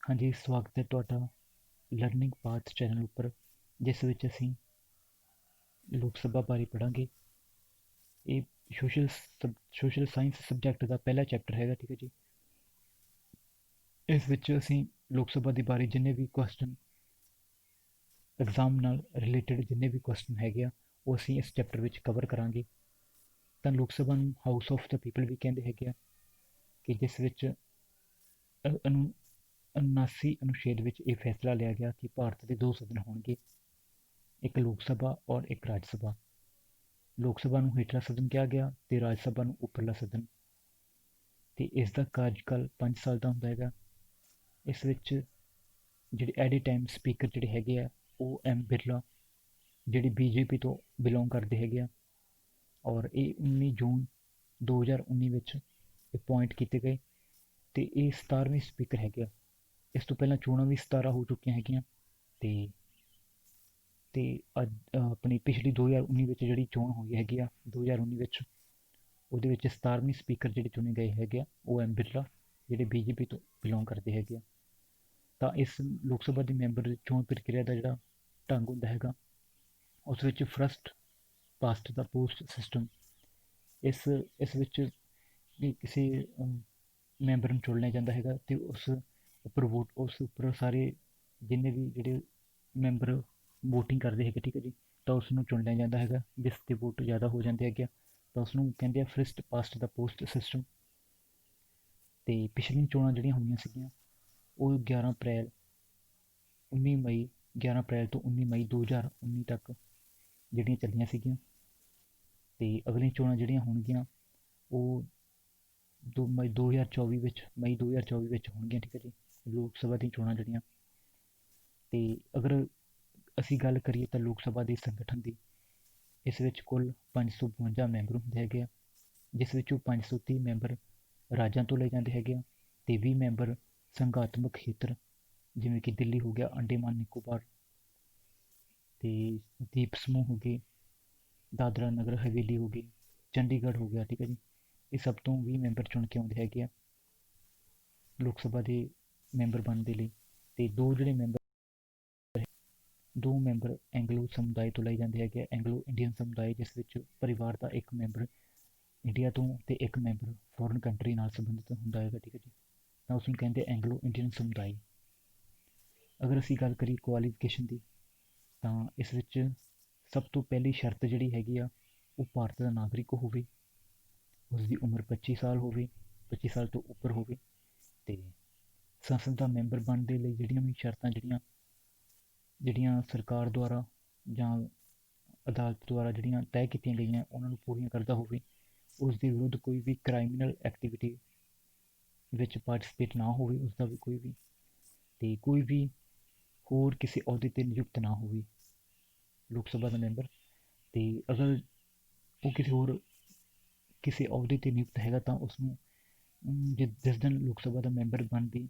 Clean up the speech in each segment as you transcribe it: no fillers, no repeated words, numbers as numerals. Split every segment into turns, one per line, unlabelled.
ਹਾਂਜੀ, ਸਵਾਗਤ ਹੈ ਤੁਹਾਡਾ ਲਰਨਿੰਗ ਪਾਥ ਚੈਨਲ ਉੱਪਰ, ਜਿਸ ਵਿੱਚ ਅਸੀਂ ਲੋਕ ਸਭਾ ਬਾਰੇ ਪੜ੍ਹਾਂਗੇ। ਇਹ ਸੋਸ਼ਲ ਸਾਇੰਸ ਸਬਜੈਕਟ ਦਾ ਪਹਿਲਾ ਚੈਪਟਰ ਹੈਗਾ, ਠੀਕ ਹੈ ਜੀ। ਇਸ ਵਿੱਚ ਅਸੀਂ ਲੋਕ ਸਭਾ ਦੇ ਬਾਰੇ ਜਿੰਨੇ ਵੀ ਕੁਐਸਚਨ ਐਗਜ਼ਾਮ ਨਾਲ ਰਿਲੇਟਡ ਜਿੰਨੇ ਵੀ ਕੁਐਸਚਨ ਹੈਗੇ ਆ, ਉਹ ਅਸੀਂ ਇਸ ਚੈਪਟਰ ਵਿੱਚ ਕਵਰ ਕਰਾਂਗੇ। ਤਾਂ ਲੋਕ ਸਭਾ ਨੂੰ ਹਾਊਸ ਆਫ ਦ ਪੀਪਲ ਵੀ ਕਹਿੰਦੇ ਹੈਗੇ ਆ, ਕਿ ਜਿਸ ਵਿੱਚ 79 ਅਨੁਛੇਦ ਵਿੱਚ ਇਹ ਫੈਸਲਾ ਲਿਆ ਗਿਆ ਕਿ ਭਾਰਤ ਦੇ ਦੋ ਸਦਨ ਹੋਣਗੇ, ਇੱਕ ਲੋਕ ਸਭਾ ਔਰ ਇੱਕ ਰਾਜ ਸਭਾ। ਲੋਕ ਸਭਾ ਨੂੰ ਹੇਠਲਾ ਸਦਨ ਕਿਹਾ ਗਿਆ ਤੇ ਰਾਜ ਸਭਾ ਨੂੰ ਉੱਪਰਲਾ ਸਦਨ, ਤੇ ਇਸ ਦਾ ਕਾਰਜਕਾਲ 5 ਸਾਲ ਦਾ ਹੁੰਦਾ ਹੈਗਾ। ਇਸ ਵਿੱਚ ਜਿਹੜੇ ਐਟ ਏ ਟਾਈਮ ਸਪੀਕਰ ਜਿਹੜੇ ਹੈਗੇ ਆ, ਉਹ ਐਮ ਬਿਰਲਾ, ਜਿਹੜੇ ਬੀਜੇਪੀ ਤੋਂ ਬਿਲੋਂਗ ਕਰਦੇ ਹੈਗੇ ਆ, ਔਰ ਇਹ 19 ਜੂਨ 2019 ਵਿੱਚ ਅਪੁਆਇੰਟ ਕੀਤੇ ਗਏ, ਤੇ ਇਹ 17ਵੇਂ ਸਪੀਕਰ ਹੈਗੇ ਆ। ਇਸ ਤੋਂ ਪਹਿਲਾਂ ਚੋਣਾਂ ਵੀ 17 ਹੋ ਚੁੱਕੀਆਂ ਹੈਗੀਆਂ, ਤੇ ਅੱਜ ਆਪਣੀ ਪਿਛਲੀ 2019 ਵਿੱਚ ਜਿਹੜੀ ਚੋਣ ਹੋਈ ਹੈਗੀ ਆ 2019 ਵਿੱਚ, ਉਹਦੇ ਵਿੱਚ 17ਵੇਂ ਸਪੀਕਰ ਜਿਹੜੇ ਚੁਣੇ ਗਏ ਹੈਗੇ ਆ, ਉਹ ਐਮ ਬਿਰਲਾ, ਜਿਹੜੇ ਬੀਜੇਪੀ ਤੋਂ ਬਿਲੋਂਗ ਕਰਦੇ ਹੈਗੇ ਆ। ਤਾਂ ਇਸ ਲੋਕ ਸਭਾ ਦੇ ਮੈਂਬਰ ਚੋਣ ਪ੍ਰਕਿਰਿਆ ਦਾ ਜਿਹੜਾ ਢੰਗ ਹੁੰਦਾ ਹੈਗਾ, ਉਸ ਵਿੱਚ ਫਸਟ ਪਾਸਟ ਦਾ ਪੋਸਟ ਸਿਸਟਮ। ਇਸ ਵਿੱਚ ਕਿਸੇ ਮੈਂਬਰ ਨੂੰ ਚੁਣ ਲਿਆ ਜਾਂਦਾ ਹੈਗਾ, ਤੇ ਉਸ ਉੱਪਰ ਸਾਰੇ ਜਿੰਨੇ ਵੀ ਜਿਹੜੇ ਮੈਂਬਰ ਵੋਟਿੰਗ ਕਰਦੇ ਹੈਗੇ, ਠੀਕ ਹੈ ਜੀ, ਤਾਂ ਉਸ ਨੂੰ ਚੁਣ ਲਿਆ ਜਾਂਦਾ ਹੈਗਾ। ਜਿਸ ਦੇ ਵੋਟ ਜ਼ਿਆਦਾ ਹੋ ਜਾਂਦੇ ਹੈਗੇ ਆ, ਤਾਂ ਉਸ ਨੂੰ ਕਹਿੰਦੇ ਆ ਫਸਟ ਪਾਸਟ ਦਾ ਪੋਸਟ ਸਿਸਟਮ। ਤੇ ਪਿਛਲੀਆਂ ਚੋਣਾਂ ਜਿਹੜੀਆਂ ਹੋਈਆਂ ਸੀਗੀਆਂ, ਉਹ 11 ਅਪ੍ਰੈਲ ਤੋਂ 19 ਮਈ 2019 ਤੱਕ ਜਿਹੜੀਆਂ ਚੱਲੀਆਂ ਸੀਗੀਆਂ। ਤੇ ਅਗਲੀਆਂ ਚੋਣਾਂ ਜਿਹੜੀਆਂ ਹੋਣਗੀਆਂ, ਉਹ ਮਈ 2024 ਵਿੱਚ ਹੋਣਗੀਆਂ, ਠੀਕ ਹੈ ਜੀ, ਲੋਕ ਸਭਾ ਦੀਆਂ ਚੋਣਾਂ ਜਿਹੜੀਆਂ। ਤੇ ਅਗਰ ਅਸੀਂ ਗੱਲ ਕਰੀਏ ਤਾਂ ਲੋਕ ਸਭਾ ਦੇ ਸੰਗਠਨ ਦੀ, ਇਸ ਵਿੱਚ ਕੁੱਲ 552 ਮੈਂਬਰ ਹੁੰਦੇ ਹੈਗੇ ਆ, ਜਿਸ ਵਿੱਚੋਂ 530 ਮੈਂਬਰ ਰਾਜਾਂ ਤੋਂ ਲਏ ਜਾਂਦੇ ਹੈਗੇ ਆ, ਤੇ 20 ਮੈਂਬਰ ਸੰਘਾਤਮਕ ਖੇਤਰ, ਜਿਵੇਂ ਕਿ ਦਿੱਲੀ ਹੋ ਗਿਆ, ਅੰਡੇਮਾਨ ਨਿਕੋਬਾਰ ਤੇ ਦੀਪ ਸਮੂਹ ਹੋ ਗਏ, ਦਾਦਰਾ ਨਗਰ ਹਵੇਲੀ ਹੋ ਗਈ, ਚੰਡੀਗੜ੍ਹ ਹੋ ਗਿਆ, ਠੀਕ ਹੈ ਜੀ। ਇਹ ਸਭ ਤੋਂ 20 ਮੈਂਬਰ ਚੁਣ ਕੇ ਆਉਂਦੇ ਹੈਗੇ ਆ ਲੋਕ ਸਭਾ ਦੇ ਮੈਂਬਰ ਬਣਨ ਦੇ ਲਈ। ਤੇ ਦੋ ਮੈਂਬਰ ਐਂਗਲੋ ਸਮੁਦਾਇ ਤੋਂ ਲਏ ਜਾਂਦੇ ਹੈਗੇ ਆ, ਐਂਗਲੋ ਇੰਡੀਅਨ ਸਮੁਦਾਇ, ਜਿਸ ਵਿੱਚ ਪਰਿਵਾਰ ਦਾ ਇੱਕ ਮੈਂਬਰ ਇੰਡੀਆ ਤੋਂ ਤੇ ਇੱਕ ਮੈਂਬਰ ਫੋਰਨ ਕੰਟਰੀ ਨਾਲ ਸੰਬੰਧਿਤ ਹੁੰਦਾ ਹੈਗਾ, ਠੀਕ ਹੈ ਜੀ, ਤਾਂ ਉਸ ਨੂੰ ਕਹਿੰਦੇ ਐਂਗਲੋ ਇੰਡੀਅਨ ਸਮੁਦਾਇ। ਅਗਰ ਅਸੀਂ ਗੱਲ ਕਰੀਏ ਕੁਆਲੀਫਿਕੇਸ਼ਨ ਦੀ, ਤਾਂ ਇਸ ਵਿੱਚ ਸਭ ਤੋਂ ਪਹਿਲੀ ਸ਼ਰਤ ਜਿਹੜੀ ਹੈਗੀ ਆ, ਉਹ ਭਾਰਤ ਦਾ ਨਾਗਰਿਕ ਹੋਵੇ, ਉਸਦੀ ਉਮਰ 25 ਸਾਲ ਹੋਵੇ, 25 ਸਾਲ ਤੋਂ ਉੱਪਰ ਹੋਵੇ, ਤੇ ਸੰਸਦ ਦਾ ਮੈਂਬਰ ਬਣਨ ਦੇ ਲਈ ਜਿਹੜੀਆਂ ਵੀ ਸ਼ਰਤਾਂ ਜਿਹੜੀਆਂ ਸਰਕਾਰ ਦੁਆਰਾ ਜਾਂ ਅਦਾਲਤ ਦੁਆਰਾ ਜਿਹੜੀਆਂ ਤੈਅ ਕੀਤੀਆਂ ਗਈਆਂ, ਉਹਨਾਂ ਨੂੰ ਪੂਰੀਆਂ ਕਰਦਾ ਹੋਵੇ, ਉਸ ਦੇ ਵਿਰੁੱਧ ਕੋਈ ਵੀ ਕ੍ਰਾਈਮੀਨਲ ਐਕਟੀਵਿਟੀ ਵਿੱਚ ਪਾਰਟੀਸਪੇਟ ਨਾ ਹੋਵੇ, ਉਸਦਾ ਵੀ ਕੋਈ ਵੀ, ਤੇ ਕੋਈ ਵੀ ਹੋਰ ਕਿਸੇ ਅਹੁਦੇ ਤੇ ਨਿਯੁਕਤ ਨਾ ਹੋਵੇ ਲੋਕ ਸਭਾ ਦਾ ਮੈਂਬਰ। ਤੇ ਅਗਰ ਉਹ ਕਿਸੇ ਅਹੁਦੇ ਤੇ ਨਿਯੁਕਤ ਹੈਗਾ, ਤਾਂ ਉਸਨੂੰ ਜਿਸ ਦਿਨ ਲੋਕ ਸਭਾ ਦਾ ਮੈਂਬਰ ਬਣਨ ਦੀ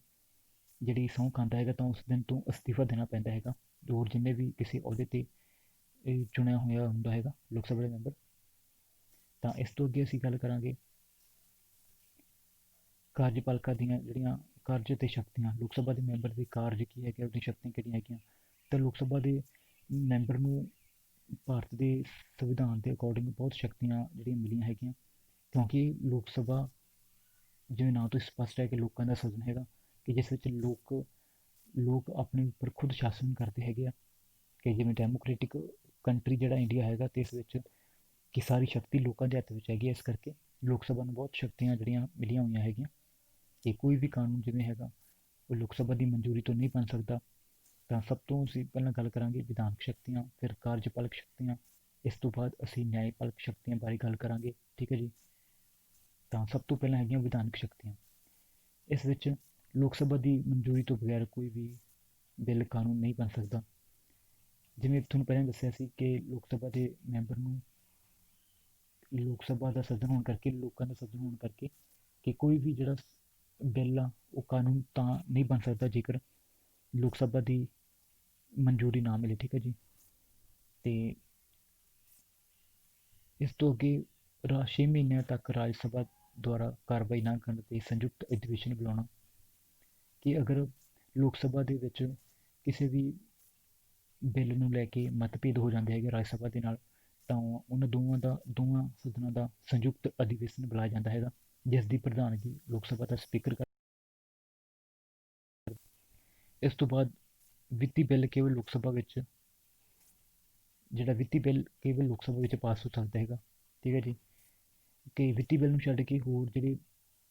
ਜਿਹੜੀ ਸਹੁੰ ਖਾਂਦਾ ਹੈਗਾ, ਤਾਂ ਉਸ ਦਿਨ ਤੋਂ ਅਸਤੀਫਾ ਦੇਣਾ ਪੈਂਦਾ ਹੈਗਾ। ਹੋਰ ਜਿੰਨੇ ਵੀ ਕਿਸੇ ਅਹੁਦੇ ਤੇ ਚੁਣਿਆ ਹੋਇਆ ਹੁੰਦਾ ਹੈਗਾ ਲੋਕ ਸਭਾ ਦਾ ਮੈਂਬਰ। ਤਾਂ ਇਸ ਤੋਂ ਅੱਗੇ ਅਸੀਂ ਗੱਲ ਕਰਾਂਗੇ ਕਾਰਜਪਾਲਿਕਾ ਦੀਆਂ ਜਿਹੜੀਆਂ ਕਾਰਜ ਅਤੇ ਸ਼ਕਤੀਆਂ, ਲੋਕ ਸਭਾ ਦੇ ਮੈਂਬਰ ਦੇ ਕਾਰਜ ਕੀ ਹੈਗੇ, ਉਹਦੀਆਂ ਸ਼ਕਤੀਆਂ ਕਿਹੜੀਆਂ ਹੈਗੀਆਂ। ਤਾਂ ਲੋਕ ਸਭਾ ਦੇ ਮੈਂਬਰ ਨੂੰ ਭਾਰਤ ਦੇ ਸੰਵਿਧਾਨ ਦੇ ਅਕੋਰਡਿੰਗ ਬਹੁਤ ਸ਼ਕਤੀਆਂ ਜਿਹੜੀਆਂ ਮਿਲੀਆਂ ਹੈਗੀਆਂ, ਕਿਉਂਕਿ ਲੋਕ ਸਭਾ, ਜਿਵੇਂ ਨਾਂ ਤੋਂ ਸਪਸ਼ਟ ਹੈ ਕਿ ਲੋਕਾਂ ਦਾ ਸਦਨ ਹੈਗਾ, ਕਿ ਜਿਸ ਵਿੱਚ ਲੋਕ ਆਪਣੇ ਉੱਪਰ ਖੁਦ ਸ਼ਾਸਨ ਕਰਦੇ ਹੈਗੇ ਆ, ਕਿ ਜਿਵੇਂ ਡੈਮੋਕ੍ਰੇਟਿਕ ਕੰਟਰੀ ਜਿਹੜਾ ਇੰਡੀਆ ਹੈਗਾ, ਤੇ ਇਸ ਵਿੱਚ ਕਿ ਸਾਰੀ ਸ਼ਕਤੀ ਲੋਕਾਂ ਦੇ ਹੱਥ ਵਿੱਚ ਹੈਗੀ ਹੈ। ਇਸ ਕਰਕੇ ਲੋਕ ਸਭਾ ਨੂੰ ਬਹੁਤ ਸ਼ਕਤੀਆਂ ਜਿਹੜੀਆਂ ਮਿਲੀਆਂ ਹੋਈਆਂ ਹੈਗੀਆਂ, ਤੇ ਕੋਈ ਵੀ ਕਾਨੂੰਨ ਜਿਵੇਂ ਹੈਗਾ ਉਹ ਲੋਕ ਸਭਾ ਦੀ ਮਨਜ਼ੂਰੀ ਤੋਂ ਨਹੀਂ ਬਣ ਸਕਦਾ। ਤਾਂ ਸਭ ਤੋਂ ਅਸੀਂ ਪਹਿਲਾਂ ਗੱਲ ਕਰਾਂਗੇ ਵਿਧਾਨਕ ਸ਼ਕਤੀਆਂ, ਫਿਰ ਕਾਰਜਪਾਲਕ ਸ਼ਕਤੀਆਂ, ਇਸ ਤੋਂ ਬਾਅਦ ਅਸੀਂ ਨਿਆਂਪਾਲਕ ਸ਼ਕਤੀਆਂ ਬਾਰੇ ਗੱਲ ਕਰਾਂਗੇ, ਠੀਕ ਹੈ ਜੀ। ਤਾਂ ਸਭ ਤੋਂ ਪਹਿਲਾਂ ਹੈਗੀਆਂ ਵਿਧਾਨਕ ਸ਼ਕਤੀਆਂ। ਇਸ ਵਿੱਚ ਲੋਕ ਸਭਾ ਦੀ ਮਨਜ਼ੂਰੀ ਤੋਂ ਬਗੈਰ ਕੋਈ ਵੀ ਬਿੱਲ ਕਾਨੂੰਨ ਨਹੀਂ ਬਣ ਸਕਦਾ। ਜਿਵੇਂ ਤੁਹਾਨੂੰ ਪਹਿਲਾਂ ਦੱਸਿਆ ਸੀ ਕਿ ਲੋਕ ਸਭਾ ਦੇ ਮੈਂਬਰ ਨੂੰ ਲੋਕ ਸਭਾ ਦਾ ਸਦਨ ਹੋਣ ਕਰਕੇ, ਲੋਕਾਂ ਦਾ ਸਦਨ ਹੋਣ ਕਰਕੇ, ਕਿ ਕੋਈ ਵੀ ਜਿਹੜਾ ਬਿੱਲ ਆ ਉਹ ਕਾਨੂੰਨ ਤਾਂ ਨਹੀਂ ਬਣ ਸਕਦਾ ਜੇਕਰ ਲੋਕ ਸਭਾ ਦੀ ਮਨਜ਼ੂਰੀ ਨਾ ਮਿਲੇ, ਠੀਕ ਹੈ ਜੀ। ਤੇ ਇਸ ਤੋਂ ਅੱਗੇ 6 ਮਹੀਨਿਆਂ ਤੱਕ ਰਾਜ ਸਭਾ ਦੁਆਰਾ ਕਾਰਵਾਈ ਨਾ ਕਰਨ ਤੇ ਸੰਯੁਕਤ ਅਧਿਵੇਸ਼ਨ ਬੁਲਾਉਣਾ, ਕਿ ਅਗਰ ਲੋਕ ਸਭਾ ਦੇ ਵਿੱਚ ਕਿਸੇ ਵੀ ਬਿੱਲ ਨੂੰ ਲੈ ਕੇ ਮਤਭੇਦ ਹੋ ਜਾਂਦੇ ਹੈਗੇ ਰਾਜ ਸਭਾ ਦੇ ਨਾਲ, ਤਾਂ ਉਹਨਾਂ ਦੋਵਾਂ ਸਦਨਾਂ ਦਾ ਸੰਯੁਕਤ ਅਧਿਵੇਸ਼ਨ ਬੁਲਾਇਆ ਜਾਂਦਾ ਹੈਗਾ, ਜਿਸ ਦੀ ਪ੍ਰਧਾਨਗੀ ਲੋਕ ਸਭਾ ਦਾ ਸਪੀਕਰ ਕਰ। ਇਸ ਤੋਂ ਬਾਅਦ ਵਿੱਤੀ ਬਿੱਲ ਕੇਵਲ ਲੋਕ ਸਭਾ ਵਿੱਚ ਜਿਹੜਾ ਵਿੱਤੀ ਬਿੱਲ ਕੇਵਲ ਲੋਕ ਸਭਾ ਵਿੱਚ ਪਾਸ ਹੋ ਸਕਦਾ ਹੈਗਾ, ਠੀਕ ਹੈ ਜੀ। ਕਿ ਵਿੱਤੀ ਬਿੱਲ ਨੂੰ ਛੱਡ ਕੇ ਹੋਰ ਜਿਹੜੇ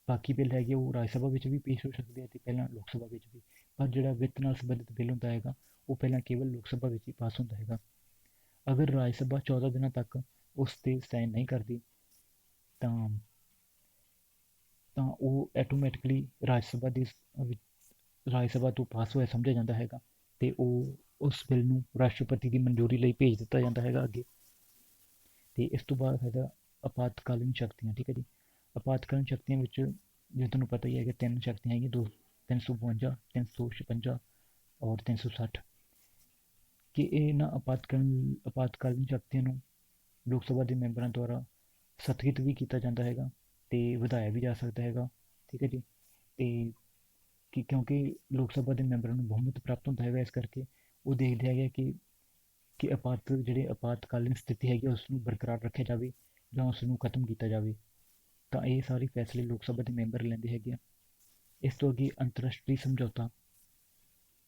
ਬਾਕੀ ਬਿੱਲ ਹੈਗੇ ਉਹ ਰਾਜ ਸਭਾ ਵਿੱਚ ਵੀ ਪੇਸ਼ ਹੋ ਸਕਦੇ ਆ ਤੇ ਪਹਿਲਾਂ ਲੋਕ ਸਭਾ ਵਿੱਚ ਵੀ, ਪਰ ਜਿਹੜਾ ਵਿੱਤ ਨਾਲ ਸੰਬੰਧਿਤ ਬਿੱਲ ਹੁੰਦਾ ਹੈਗਾ ਉਹ ਪਹਿਲਾਂ ਕੇਵਲ ਲੋਕ ਸਭਾ ਵਿੱਚ ਹੀ ਪਾਸ ਹੁੰਦਾ ਹੈਗਾ। ਅਗਰ ਰਾਜ ਸਭਾ 14 ਦਿਨਾਂ ਤੱਕ ਉਸ 'ਤੇ ਸਾਈਨ ਨਹੀਂ ਕਰਦੀ ਤਾਂ ਉਹ ਆਟੋਮੈਟਿਕਲੀ ਰਾਜ ਸਭਾ ਤੋਂ ਪਾਸ ਹੋਇਆ ਸਮਝਿਆ ਜਾਂਦਾ ਹੈਗਾ ਤੇ ਉਹ ਉਸ ਬਿੱਲ ਨੂੰ ਰਾਸ਼ਟਰਪਤੀ ਦੀ ਮਨਜ਼ੂਰੀ ਲਈ ਭੇਜ ਦਿੱਤਾ ਜਾਂਦਾ ਹੈਗਾ ਅੱਗੇ। ਤੇ ਇਸ ਤੋਂ ਬਾਅਦ ਹੈਗਾ ਆਪਾਤਕਾਲੀਨ ਸ਼ਕਤੀਆਂ, ਠੀਕ ਹੈ ਜੀ। ਆਪਾਤਕਾਲੀਨ ਸ਼ਕਤੀਆਂ ਵਿੱਚ ਜਿਵੇਂ ਤੁਹਾਨੂੰ ਪਤਾ ਹੀ ਹੈਗਾ ਤਿੰਨ ਸ਼ਕਤੀਆਂ ਹੈਗੀਆਂ, 352, 356 ਔਰ 360, ਕਿ ਇਹਨਾਂ ਆਪਾਤਕਾਲੀਨ ਸ਼ਕਤੀਆਂ ਨੂੰ ਲੋਕ ਸਭਾ ਦੇ ਮੈਂਬਰਾਂ ਦੁਆਰਾ ਸਥਗਿਤ ਵੀ ਕੀਤਾ ਜਾਂਦਾ ਹੈਗਾ ਤੇ ਵਧਾਇਆ ਵੀ ਜਾ ਸਕਦਾ ਹੈਗਾ, ਠੀਕ ਹੈ ਜੀ। ਤੇ ਕਿਉਂਕਿ ਲੋਕ ਸਭਾ ਦੇ ਮੈਂਬਰਾਂ ਨੂੰ ਬਹੁਮਤ ਪ੍ਰਾਪਤ ਹੁੰਦਾ ਹੈਗਾ, ਇਸ ਕਰਕੇ ਉਹ ਦੇਖਦੇ ਹੈਗੇ ਕਿ ਆਪਾਤਕਾਲੀਨ ਸਥਿਤੀ ਹੈਗੀ ਉਸ ਨੂੰ ਬਰਕਰਾਰ ਰੱਖਿਆ ਜਾਵੇ ਜਾਂ ਉਸ ਨੂੰ ਖਤਮ ਕੀਤਾ ਜਾਵੇ, ਤਾਂ ਇਹ ਸਾਰੇ ਫੈਸਲੇ ਲੋਕ ਸਭਾ ਦੇ ਮੈਂਬਰ ਲੈਂਦੇ ਹੈਗੇ ਆ। ਇਸ ਤੋਂ ਅੱਗੇ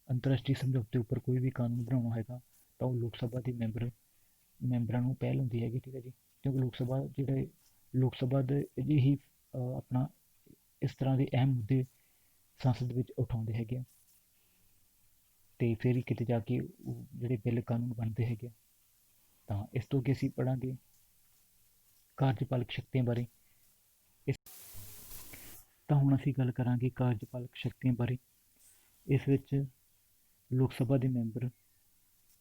ਅੰਤਰਰਾਸ਼ਟਰੀ ਸਮਝੌਤੇ ਉੱਪਰ ਕੋਈ ਵੀ ਕਾਨੂੰਨ ਬਣਾਉਣਾ ਹੈਗਾ ਤਾਂ ਉਹ ਲੋਕ ਸਭਾ ਦੇ ਮੈਂਬਰਾਂ ਨੂੰ ਪਹਿਲ ਹੁੰਦੀ ਹੈਗੀ, ਠੀਕ ਹੈ ਜੀ। ਕਿਉਂਕਿ ਲੋਕ ਸਭਾ ਦੇ ਹੀ ਆਪਣਾ ਇਸ ਤਰ੍ਹਾਂ ਦੇ ਅਹਿਮ ਮੁੱਦੇ ਸੰਸਦ ਵਿੱਚ ਉਠਾਉਂਦੇ ਹੈਗੇ ਆ ਤੇ ਫਿਰ ਹੀ ਕਿਤੇ ਜਾ ਕੇ ਉਹ ਜਿਹੜੇ ਬਿੱਲ ਕਾਨੂੰਨ ਬਣਦੇ ਹੈਗੇ ਆ। ਤਾਂ ਇਸ ਤੋਂ ਅੱਗੇ ਅਸੀਂ ਪੜ੍ਹਾਂਗੇ ਕਾਰਜਪਾਲਕ ਸ਼ਕਤੀਆਂ ਬਾਰੇ। ਤਾਂ ਹੁਣ ਅਸੀਂ ਗੱਲ ਕਰਾਂਗੇ ਕਾਰਜਪਾਲਕ ਸ਼ਕਤੀਆਂ ਬਾਰੇ। ਇਸ ਵਿੱਚ ਲੋਕ ਸਭਾ ਦੇ ਮੈਂਬਰ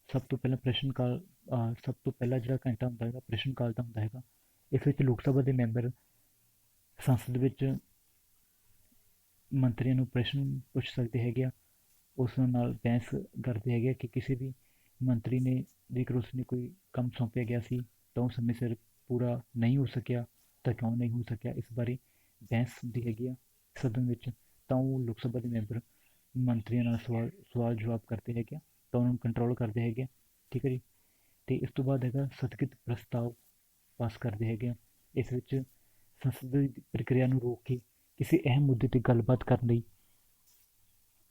ਸਭ ਤੋਂ ਪਹਿਲਾਂ ਜਿਹੜਾ ਘੰਟਾ ਹੁੰਦਾ ਹੈਗਾ ਪ੍ਰਸ਼ਨ ਕਾਲ ਦਾ ਹੁੰਦਾ ਹੈਗਾ। ਇਸ ਵਿੱਚ ਲੋਕ ਸਭਾ ਦੇ ਮੈਂਬਰ ਸੰਸਦ ਵਿੱਚ ਮੰਤਰੀਆਂ ਨੂੰ ਪ੍ਰਸ਼ਨ ਪੁੱਛ ਸਕਦੇ ਹੈਗੇ ਆ, ਉਸ ਨਾਲ ਬਹਿਸ ਕਰਦੇ ਹੈਗੇ ਆ ਕਿ ਕਿਸੇ ਵੀ ਮੰਤਰੀ ਨੇ ਜੇਕਰ ਉਸਨੇ ਕੋਈ ਕੰਮ ਸੌਂਪਿਆ ਗਿਆ ਸੀ ਤਾਂ ਉਹ ਸਮੇਂ ਸਿਰ ਪੂਰਾ ਨਹੀਂ ਹੋ ਸਕਿਆ ਤਾਂ ਕਿਉਂ ਨਹੀਂ ਹੋ ਸਕਿਆ, ਇਸ ਬਾਰੇ ਬਹਿਸ ਹੁੰਦੀ ਹੈਗੀ ਆ ਸਦਨ ਵਿੱਚ। ਤਾਂ ਉਹ ਲੋਕ ਸਭਾ ਦੇ ਮੈਂਬਰ ਮੰਤਰੀਆਂ ਨਾਲ ਸਵਾਲ ਜਵਾਬ ਕਰਦੇ ਹੈਗੇ ਆ ਤਾਂ ਉਹਨਾਂ ਨੂੰ ਕੰਟਰੋਲ ਕਰਦੇ ਹੈਗੇ ਆ, ਠੀਕ ਹੈ ਜੀ। ਤੇ ਇਸ ਤੋਂ ਬਾਅਦ ਹੈਗਾ ਸਥਗਿਤ ਪ੍ਰਸਤਾਵ ਪਾਸ ਕਰਦੇ ਹੈਗੇ ਆ। ਇਸ ਵਿੱਚ ਸੰਸਦ ਦੀ ਪ੍ਰਕਿਰਿਆ ਨੂੰ ਰੋਕ ਕੇ ਕਿਸੇ ਅਹਿਮ ਮੁੱਦੇ ਤੇ ਗੱਲਬਾਤ ਕਰਨ ਲਈ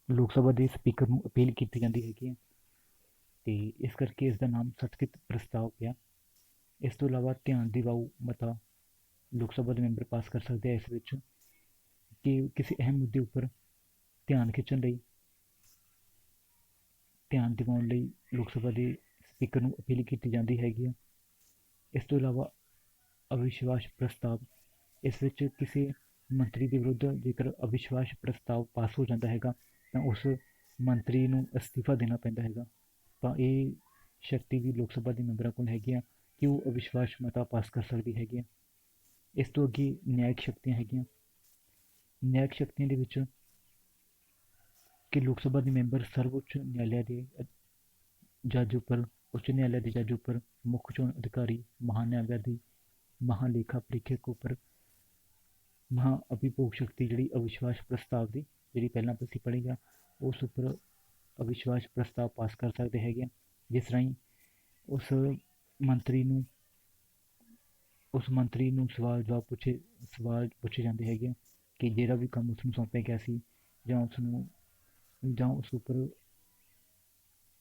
ਲੋਕ ਸਭਾ ਦੇ ਸਪੀਕਰ ਨੂੰ ਅਪੀਲ ਕੀਤੀ ਜਾਂਦੀ ਹੈਗੀ ਹੈ ਤੇ ਇਸ ਕਰਕੇ ਇਸ ਦਾ ਨਾਮ ਸਥਗਿਤ ਪ੍ਰਸਤਾਵ ਪਿਆ। ਇਸ ਤੋਂ ਇਲਾਵਾ ਧਿਆਨ ਦਿਵਾਊ ਮਤਾ ਲੋਕ ਸਭਾ ਦੇ ਮੈਂਬਰ ਪਾਸ ਕਰ ਸਕਦੇ ਆ ਇਸ ਵਿੱਚ, ਕਿ ਕਿਸੇ ਅਹਿਮ ਮੁੱਦੇ ਉੱਪਰ ਧਿਆਨ ਦਿਵਾਉਣ ਲਈ ਲੋਕ ਸਭਾ ਦੇ ਸਪੀਕਰ ਨੂੰ ਅਪੀਲ ਕੀਤੀ ਜਾਂਦੀ ਹੈਗੀ ਆ। ਇਸ ਤੋਂ ਇਲਾਵਾ ਅਵਿਸ਼ਵਾਸ ਪ੍ਰਸਤਾਵ, ਇਸ ਵਿੱਚ ਕਿਸੇ ਮੰਤਰੀ ਦੇ ਵਿਰੁੱਧ ਜੇਕਰ ਅਵਿਸ਼ਵਾਸ ਪ੍ਰਸਤਾਵ ਪਾਸ ਹੋ ਜਾਂਦਾ ਹੈਗਾ ਤਾਂ ਉਸ ਮੰਤਰੀ ਨੂੰ ਅਸਤੀਫਾ ਦੇਣਾ ਪੈਂਦਾ ਹੈਗਾ। ਤਾਂ ਇਹ ਸ਼ਕਤੀ ਵੀ ਲੋਕ ਸਭਾ ਦੇ ਮੈਂਬਰਾਂ ਕੋਲ ਹੈਗੀ ਆ ਕਿ ਉਹ ਅਵਿਸ਼ਵਾਸ ਮਤਾ ਪਾਸ ਕਰ ਸਕਦੀ ਹੈਗੀ ਆ। ਇਸ ਤੋਂ ਅੱਗੇ ਨਿਆਇਕ ਸ਼ਕਤੀਆਂ ਹੈਗੀਆਂ। ਨਿਆਇਕ ਸ਼ਕਤੀਆਂ ਦੇ ਵਿੱਚ ਕਿ ਲੋਕ ਸਭਾ ਦੇ ਮੈਂਬਰ ਉੱਚ ਨਿਆਲਿਆ ਦੇ ਜੱਜ ਉੱਪਰ ਮੁੱਖ ਚੋਣ ਅਧਿਕਾਰੀ, ਮਹਾਨਿਆਂਵਾਦੀ, ਮਹਾਲੇਖਾ ਪ੍ਰੀਖਕ ਉੱਪਰ ਮਹਾ ਅਭਿਭੋਗ ਸ਼ਕਤੀ ਜਿਹੜੀ ਅਵਿਸ਼ਵਾਸ ਪ੍ਰਸਤਾਵ ਦੀ ਜਿਹੜੀ ਪਹਿਲਾਂ ਅਸੀਂ ਪੜ੍ਹੀ ਆ ਉਸ ਉੱਪਰ ਅਵਿਸ਼ਵਾਸ ਪ੍ਰਸਤਾਵ ਪਾਸ ਕਰ ਸਕਦੇ ਹੈਗੇ ਆ, ਜਿਸ ਰਾਹੀਂ ਉਸ ਮੰਤਰੀ ਨੂੰ ਸਵਾਲ ਪੁੱਛੇ ਜਾਂਦੇ ਹੈਗੇ ਆ ਕਿ ਜਿਹੜਾ ਵੀ ਕੰਮ ਉਸਨੂੰ ਸੌਂਪਿਆ ਗਿਆ ਸੀ ਜਾਂ ਉਸ ਉੱਪਰ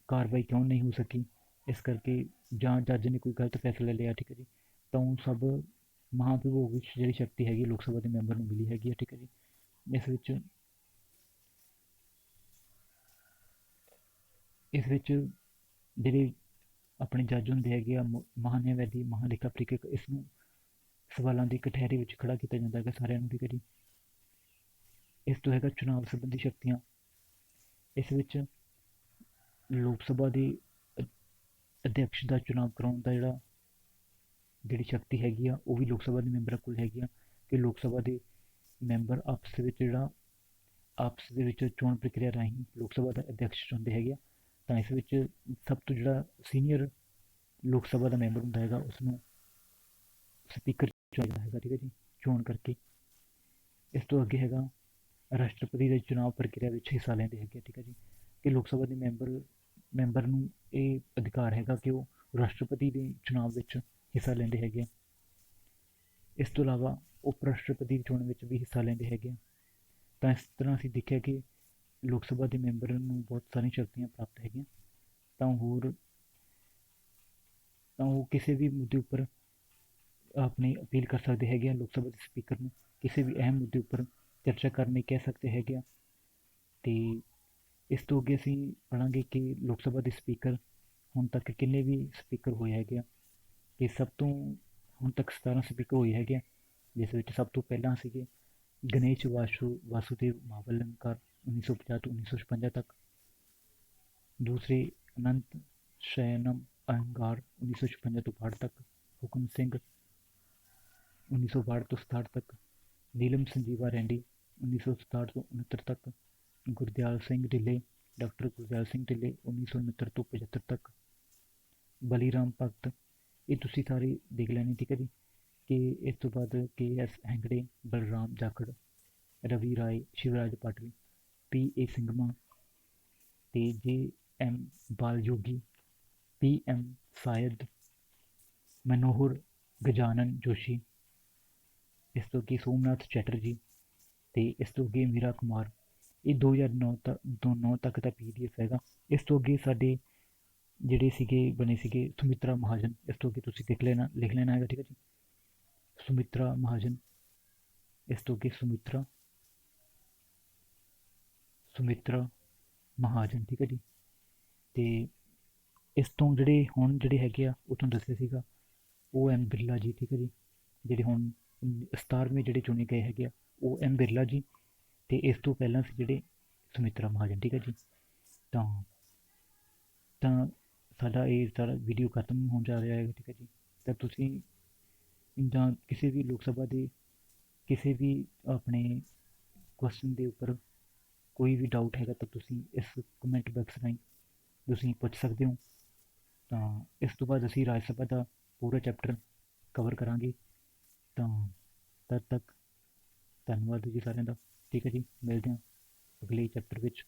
ਕਾਰਵਾਈ ਕਿਉਂ ਨਹੀਂ ਹੋ ਸਕੀ, ਇਸ ਕਰਕੇ ਜਾਂ ਜੱਜ ਨੇ ਕੋਈ ਗਲਤ ਫੈਸਲਾ ਲਿਆ, ਠੀਕ ਹੈ ਜੀ। ਤਾਂ ਉਹ ਸਭ ਮਹਾਭਿਭੋਗ ਵਿੱਚ ਜਿਹੜੀ ਸ਼ਕਤੀ ਹੈਗੀ ਲੋਕ ਸਭਾ ਦੇ ਮੈਂਬਰ ਨੂੰ ਮਿਲੀ ਹੈਗੀ ਹੈ, ਠੀਕ ਹੈ ਜੀ। ਇਸ ਵਿੱਚ ਜਿਹੜੇ ਆਪਣੇ ਜੱਜ ਹੁੰਦੇ ਹੈਗੇ ਆ ਮਹਾਨਿਆਂਵਾਦੀ, ਮਹਾਲੇਖਾ ਪ੍ਰੀਖਕ, ਇਸ ਨੂੰ ਸਵਾਲਾਂ ਦੀ ਕਟਹਿਰੇ ਵਿੱਚ ਖੜਾ ਕੀਤਾ ਜਾਂਦਾ ਹੈਗਾ ਸਾਰਿਆਂ ਨੂੰ, ਠੀਕ ਹੈ ਜੀ। ਇਸ ਤੋਂ ਹੈਗਾ ਚੁਣਾਵ ਸੰਬੰਧੀ ਸ਼ਕਤੀਆਂ। ਇਸ ਵਿੱਚ ਲੋਕ ਸਭਾ ਦੇ ਅਧਿਅਕਸ਼ ਦਾ ਚੁਣਾਵ ਕਰਾਉਣ ਦਾ ਜਿਹੜੀ ਸ਼ਕਤੀ ਹੈਗੀ ਆ ਉਹ ਵੀ ਲੋਕ ਸਭਾ ਦੇ ਮੈਂਬਰਾਂ ਕੋਲ ਹੈਗੀ ਆ, ਕਿ ਲੋਕ ਸਭਾ ਦੇ ਮੈਂਬਰ ਆਪਸ ਦੇ ਵਿੱਚ ਚੋਣ ਪ੍ਰਕਿਰਿਆ ਰਾਹੀਂ ਲੋਕ ਸਭਾ ਦਾ ਅਧਿਅਕਸ਼ ਚੁਣਦੇ ਹੈਗੇ ਆ। ਤਾਂ ਇਸ ਵਿੱਚ ਸਭ ਤੋਂ ਜਿਹੜਾ ਸੀਨੀਅਰ ਲੋਕ ਸਭਾ ਦਾ ਮੈਂਬਰ ਹੁੰਦਾ ਹੈਗਾ ਉਸਨੂੰ ਸਪੀਕਰ ਚੁਣਿਆ ਜਾਂਦਾ ਹੈਗਾ, ਠੀਕ ਹੈ ਜੀ, ਚੋਣ ਕਰਕੇ। ਇਸ ਤੋਂ ਅੱਗੇ ਹੈਗਾ ਰਾਸ਼ਟਰਪਤੀ ਦੇ ਚੁਣਾਵ ਪ੍ਰਕਿਰਿਆ ਵਿੱਚ ਹਿੱਸਾ ਲੈਂਦੇ ਹੈਗੇ, ਠੀਕ ਹੈ ਜੀ। ਕਿ ਲੋਕ ਸਭਾ ਦੇ ਮੈਂਬਰ ਨੂੰ ਇਹ ਅਧਿਕਾਰ ਹੈਗਾ ਕਿ ਉਹ ਰਾਸ਼ਟਰਪਤੀ ਦੇ ਚੁਣਾਵ ਵਿੱਚ ਹਿੱਸਾ ਲੈਂਦੇ ਹੈਗੇ ਆ। ਇਸ ਤੋਂ ਇਲਾਵਾ ਉਪ ਰਾਸ਼ਟਰਪਤੀ ਦੀ ਚੋਣ ਵਿੱਚ ਵੀ ਹਿੱਸਾ ਲੈਂਦੇ ਹੈਗੇ ਆ। ਤਾਂ ਇਸ ਤਰ੍ਹਾਂ ਅਸੀਂ ਦੇਖਿਆ ਕਿ ਲੋਕ ਸਭਾ ਦੇ ਮੈਂਬਰ ਨੂੰ ਬਹੁਤ ਸਾਰੀਆਂ ਸ਼ਕਤੀਆਂ ਪ੍ਰਾਪਤ ਹੈਗੀਆਂ। ਤਾਂ ਉਹ ਕਿਸੇ ਵੀ ਮੁੱਦੇ ਉੱਪਰ ਆਪਣੀ ਅਪੀਲ ਕਰ ਸਕਦੇ ਹੈਗੇ ਆ ਲੋਕ ਸਭਾ ਦੇ ਸਪੀਕਰ ਨੂੰ, ਕਿਸੇ ਵੀ ਅਹਿਮ ਮੁੱਦੇ ਉੱਪਰ ਚਰਚਾ ਕਰਨ ਲਈ ਕਹਿ ਸਕਦੇ ਹੈਗੇ ਆ। ਅਤੇ ਇਸ ਤੋਂ ਅੱਗੇ ਅਸੀਂ ਪੜ੍ਹਾਂਗੇ ਕਿ ਲੋਕ ਸਭਾ ਦੇ ਸਪੀਕਰ ਹੁਣ ਤੱਕ ਕਿੰਨੇ ਵੀ ਸਪੀਕਰ ਹੋਏ ਹੈਗੇ ਆ। ਕਿ ਸਭ ਤੋਂ ਹੁਣ ਤੱਕ 17 ਸਪੀਕਰ ਹੋਏ ਹੈਗੇ ਆ, ਜਿਸ ਵਿੱਚ ਸਭ ਤੋਂ ਪਹਿਲਾਂ ਸੀਗੇ ਗਣੇਸ਼ ਵਾਸੂਦੇਵ ਮਾਵਲੰਕਰ 1950 ਤੋਂ 1956 ਤੱਕ। ਦੂਸਰੇ ਅਨੰਤ ਸ਼ਯਨਮ ਅਹੰਕਾਰ 1956 ਤੋਂ 62 ਤੱਕ। ਹੁਕਮ ਸਿੰਘ 1962 ਤੋਂ 67 ਤੱਕ। ਨੀਲਮ ਸੰਜੀਵਾ ਰੈਂਡੀ 1967 ਤੋਂ 69 ਤੱਕ। ਗੁਰਦਿਆਲ ਸਿੰਘ ਢਿੱਲੇ ਡਾਕਟਰ ਗੁਰਦਿਆਲ ਸਿੰਘ ਢਿੱਲੇ 1969 ਤੋਂ 75 ਤੱਕ। ਬਲੀਰਾਮ ਭਗਤ, ਇਹ ਤੁਸੀਂ ਸਾਰੇ ਦੇਖ ਲੈਣੇ, ਠੀਕ ਹੈ ਜੀ। ਕਿ ਇਸ ਤੋਂ ਬਾਅਦ KS ਹੈਂਗੜੇ, ਬਲਰਾਮ ਜਾਖੜ, ਰਵੀ ਰਾਏ, ਸ਼ਿਵਰਾਜ ਪਾਟਿਲ, PA ਸਿੰਘਮਾ ਤੇ JM ਬਾਲਯੋਗੀ, PM ਸਾਇਦ, ਮਨੋਹਰ ਗਜਾਨਨ ਜੋਸ਼ੀ, ਇਸ ਤੋਂ ਅੱਗੇ ਸੋਮਨਾਥ ਚੈਟਰਜੀ ਤੇ ਇਸ ਤੋਂ ਅੱਗੇ ਮੀਰਾ ਕੁਮਾਰ। ਇਹ 2009 ਤੱਕ ਦਾ PDF ਹੈਗਾ। ਇਸ ਤੋਂ ਅੱਗੇ ਸਾਡੇ ਜਿਹੜੇ ਸੀਗੇ ਬਣੇ ਸੀਗੇ ਸੁਮਿਤਰਾ ਮਹਾਜਨ, ਇਸ ਤੋਂ ਅੱਗੇ ਤੁਸੀਂ ਲਿਖ ਲੈਣਾ ਹੈਗਾ, ਠੀਕ ਹੈ ਜੀ। ਸੁਮਿਤਰਾ ਮਹਾਜਨ, ਇਸ ਤੋਂ ਅੱਗੇ ਸੁਮਿਤਰਾ ਮਹਾਜਨ, ਠੀਕ ਹੈ ਜੀ। ਤੇ ਇਸ ਤੋਂ ਜਿਹੜੇ ਹੈਗੇ ਆ ਉਹ ਤੁਹਾਨੂੰ ਦੱਸਿਆ ਸੀਗਾ OM ਬਿਰਲਾ ਜੀ, ਠੀਕ ਹੈ ਜੀ। ਜਿਹੜੇ ਹੁਣ 17ਵੇਂ ਜਿਹੜੇ ਚੁਣੇ ਗਏ ਹੈਗੇ ਆ OM ਬਿਰਲਾ ਜੀ, ਤੇ ਇਸ ਤੋਂ ਪਹਿਲਾਂ ਸੀ ਜਿਹੜੇ ਸੁਮਿਤਰਾ ਮਹਾਜਨ, ਠੀਕ ਹੈ ਜੀ। ਤਾਂ ਸਾਡਾ ਇਹ ਸਾਰਾ ਵੀਡੀਓ ਖਤਮ ਹੋਣ ਜਾ ਰਿਹਾ ਹੈ, ਠੀਕ ਹੈ ਜੀ। ਤਾਂ ਤੁਸੀਂ ਜਾਂ ਕਿਸੇ ਵੀ ਲੋਕ ਸਭਾ ਦੇ ਕਿਸੇ ਵੀ ਆਪਣੇ ਕੁਐਸਚਨ ਦੇ ਉੱਪਰ ਕੋਈ ਵੀ ਡਾਊਟ ਹੈਗਾ ਤਾਂ ਤੁਸੀਂ ਇਸ ਕਮੈਂਟ ਬਾਕਸ ਰਾਹੀਂ ਤੁਸੀਂ ਪੁੱਛ ਸਕਦੇ ਹੋ। ਤਾਂ ਇਸ ਤੋਂ ਬਾਅਦ ਅਸੀਂ ਰਾਜ ਸਭਾ ਦਾ ਪੂਰਾ ਚੈਪਟਰ ਕਵਰ ਕਰਾਂਗੇ। ਤਾਂ ਤਦ ਤੱਕ ਧੰਨਵਾਦ ਜੀ ਸਾਰਿਆਂ ਦਾ, ਠੀਕ ਹੈ ਜੀ। ਮਿਲਦੇ ਹਾਂ ਅਗਲੇ ਚੈਪਟਰ ਵਿੱਚ।